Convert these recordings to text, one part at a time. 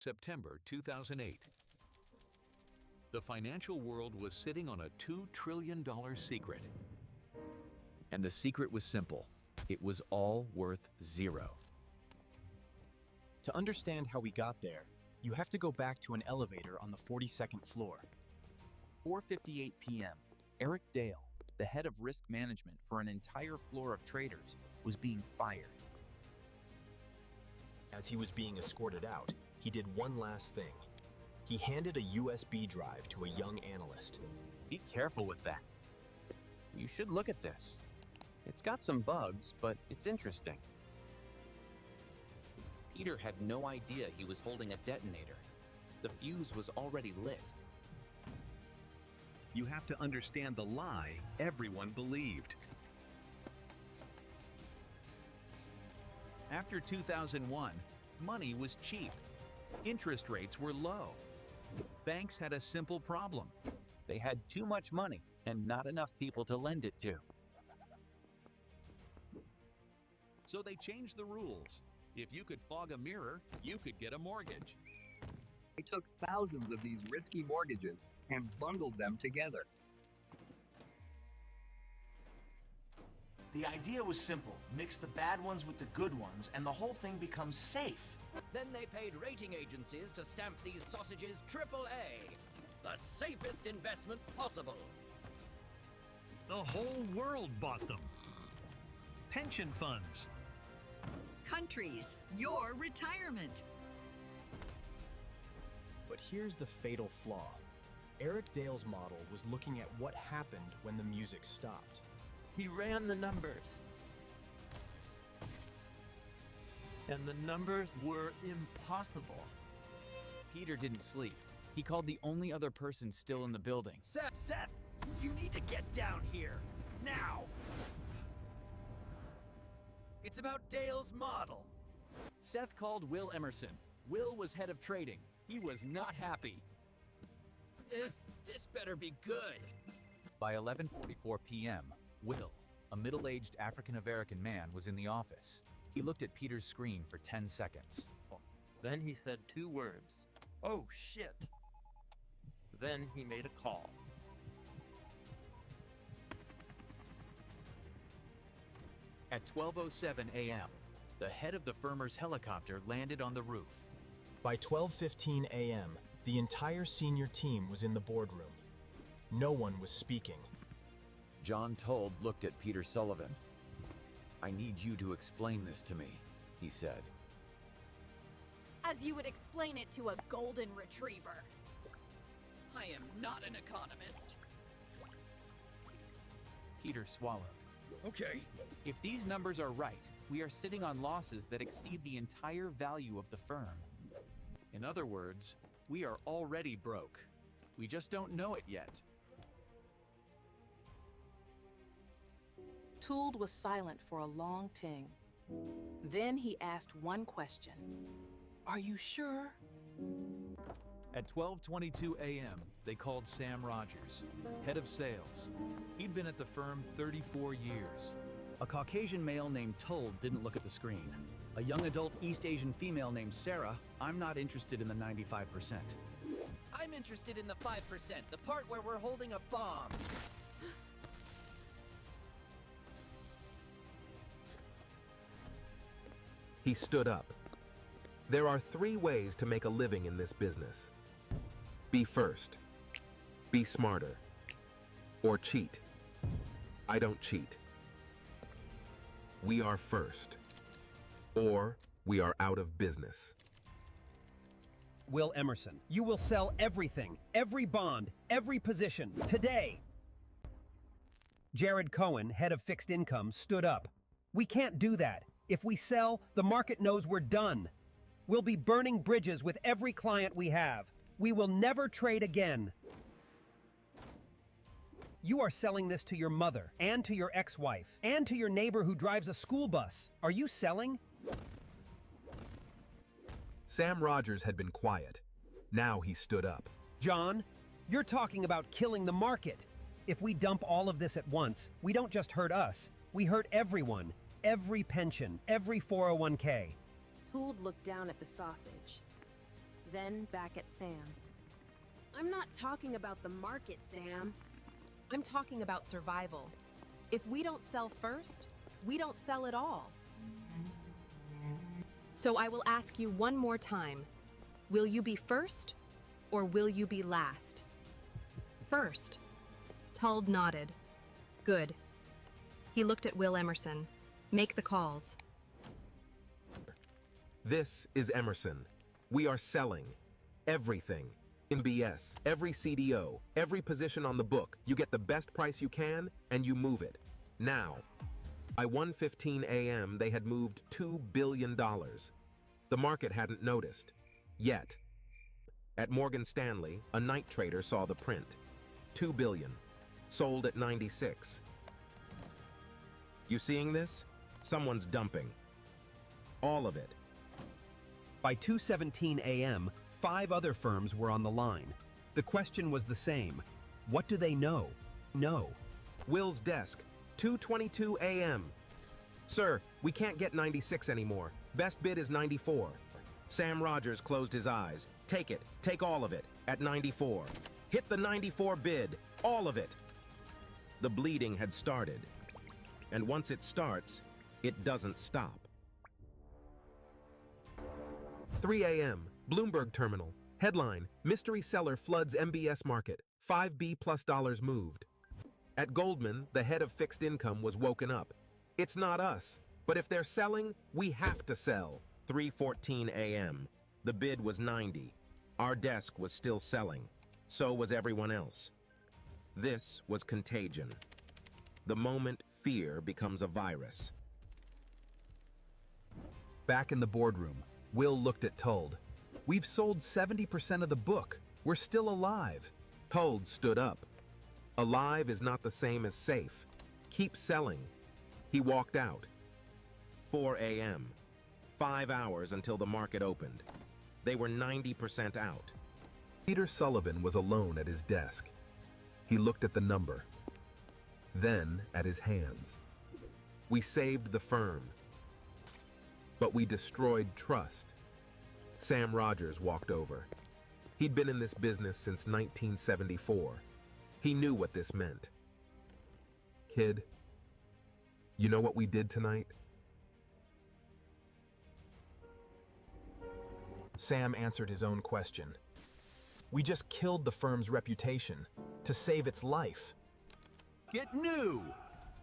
September 2008. The financial world was sitting on a $2 trillion secret. And the secret was simple. It was all worth zero. To understand how we got there, you have to go back to an elevator on the 42nd floor. 4:58 p.m., Eric Dale, the head of risk management for an entire floor of traders, was being fired. As he was being escorted out, he did one last thing. He handed a USB drive to a young analyst. Be careful with that. You should look at this. It's got some bugs, but it's interesting. Peter had no idea he was holding a detonator. The fuse was already lit. You have to understand the lie everyone believed. After 2001, money was cheap. Interest rates were low. Banks had a simple problem. They had too much money and not enough people to lend it to. So they changed the rules. If you could fog a mirror, you could get a mortgage. They took thousands of these risky mortgages and bundled them together. The idea was simple. Mix the bad ones with the good ones, and the whole thing becomes safe. Then they paid rating agencies to stamp these sausages AAA. The safest investment possible. The whole world bought them. Pension funds. Countries, your retirement. But here's the fatal flaw. Eric Dale's model was looking at what happened when the music stopped. He ran the numbers. And the numbers were impossible. Peter didn't sleep. He called the only other person still in the building. Seth, you need to get down here, now! It's about Dale's model. Seth called Will Emerson. Will was head of trading. He was not happy. This better be good. By 11:44 p.m., Will, a middle-aged African-American man, was in the office. He looked at Peter's screen for 10 seconds. Then he said 2 words. Oh, shit. Then he made a call. At 12:07 a.m., the head of the firm's helicopter landed on the roof. By 12:15 a.m., the entire senior team was in the boardroom. No one was speaking. John Told looked at Peter Sullivan. "I need you to explain this to me," he said. As you would explain it to a golden retriever. I am not an economist. Peter swallowed. Okay. If these numbers are right, we are sitting on losses that exceed the entire value of the firm. In other words, we are already broke. We just don't know it yet. Tould was silent for a long ting. Then he asked one question. "Are you sure?" At 12:22 a.m., they called Sam Rogers, head of sales. He'd been at the firm 34 years. A Caucasian male named Told didn't look at the screen. A young adult East Asian female named Sarah, I'm not interested in the 95%. I'm interested in the 5%, the part where we're holding a bomb. He stood up. There are 3 ways to make a living in this business. Be first, be smarter, or cheat. I don't cheat. We are first, or we are out of business. Will Emerson, you will sell everything, every bond, every position, today. Jared Cohen, head of fixed income, stood up. We can't do that. If we sell, the market knows we're done. We'll be burning bridges with every client we have. We will never trade again. You are selling this to your mother, and to your ex-wife, and to your neighbor who drives a school bus. Are you selling? Sam Rogers had been quiet. Now he stood up. John, you're talking about killing the market. If we dump all of this at once, we don't just hurt us. We hurt everyone. Every pension, every 401k. Tould looked down at the sausage. then back at Sam. I'm not talking about the market, Sam. I'm talking about survival. If we don't sell first, we don't sell at all. So I will ask you one more time. Will you be first, or will you be last? First. Tull nodded. Good. He looked at Will Emerson. Make the calls. This is Emerson. We are selling everything. In BS, every CDO, every position on the book, you get the best price you can and you move it. Now, by 1:15 a.m., they had moved $2 billion. The market hadn't noticed. Yet. At Morgan Stanley, a night trader saw the print. $2 billion. Sold at 96. You seeing this? Someone's dumping. All of it. By 2:17 a.m., 5 other firms were on the line. The question was the same. What do they know? No. Will's desk, 2:22 a.m. Sir, we can't get 96 anymore. Best bid is 94. Sam Rogers closed his eyes. Take it. Take all of it. At 94. Hit the 94 bid. All of it. The bleeding had started. And once it starts, it doesn't stop. 3 a.m. Bloomberg Terminal. Headline, Mystery Seller Floods MBS Market. $5B plus moved. At Goldman, the head of fixed income was woken up. It's not us, but if they're selling, we have to sell. 3:14 a.m. The bid was 90. Our desk was still selling. So was everyone else. This was contagion. The moment fear becomes a virus. Back in the boardroom, Will looked at Tull. We've sold 70% of the book. We're still alive. Tull stood up. Alive is not the same as safe. Keep selling. He walked out. 4 a.m. 5 hours until the market opened. They were 90% out. Peter Sullivan was alone at his desk. He looked at the number, then at his hands. We saved the firm, but we destroyed trust. Sam Rogers walked over. He'd been in this business since 1974. He knew what this meant. Kid, you know what we did tonight? Sam answered his own question. We just killed the firm's reputation to save its life. Get new!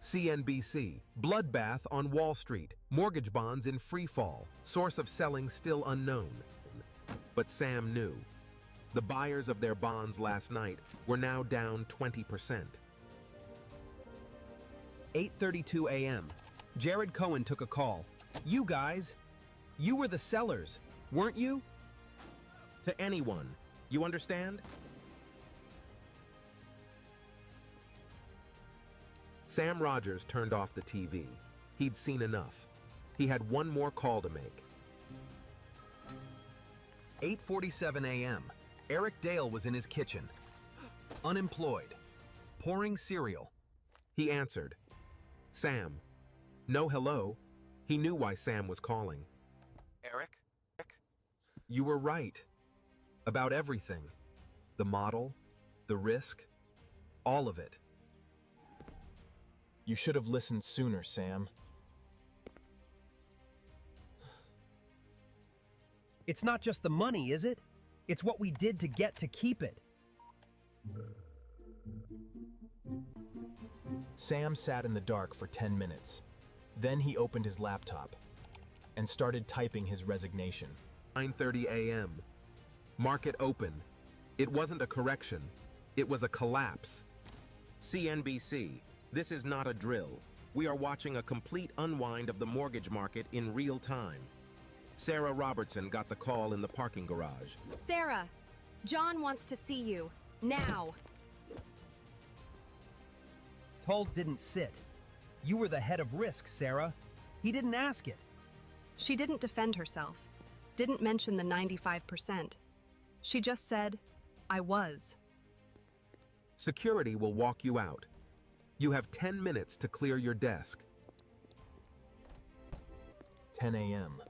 CNBC, bloodbath on Wall Street, mortgage bonds in free fall, source of selling still unknown. But Sam knew. The buyers of their bonds last night were now down 20%. 8:32 a.m. Jared Cohen took a call. You guys, you were the sellers, weren't you? To anyone, you understand? Sam Rogers turned off the TV. He'd seen enough. He had one more call to make. 8:47 a.m. Eric Dale was in his kitchen, unemployed, pouring cereal. He answered. Sam. No hello. He knew why Sam was calling. Eric? You were right. About everything. The model, the risk, all of it. You should have listened sooner, Sam. It's not just the money, is it? It's what we did to get to keep it. Sam sat in the dark for 10 minutes. Then he opened his laptop and started typing his resignation. 9:30 a.m. Market open. It wasn't a correction. It was a collapse. CNBC, this is not a drill. We are watching a complete unwind of the mortgage market in real time. Sarah Robertson got the call in the parking garage. Sarah, John wants to see you. Now. Tull didn't sit. You were the head of risk, Sarah. He didn't ask it. She didn't defend herself, didn't mention the 95%. She just said, I was. Security will walk you out. You have 10 minutes to clear your desk. 10 a.m.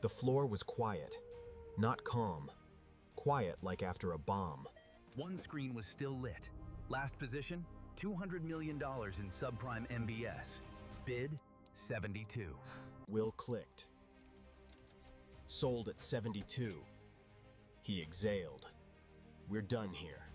The floor was quiet, not calm, quiet like after a bomb. One screen was still lit. Last position, $200 million in subprime MBS. Bid, 72. Will clicked. Sold at 72. He exhaled. We're done here.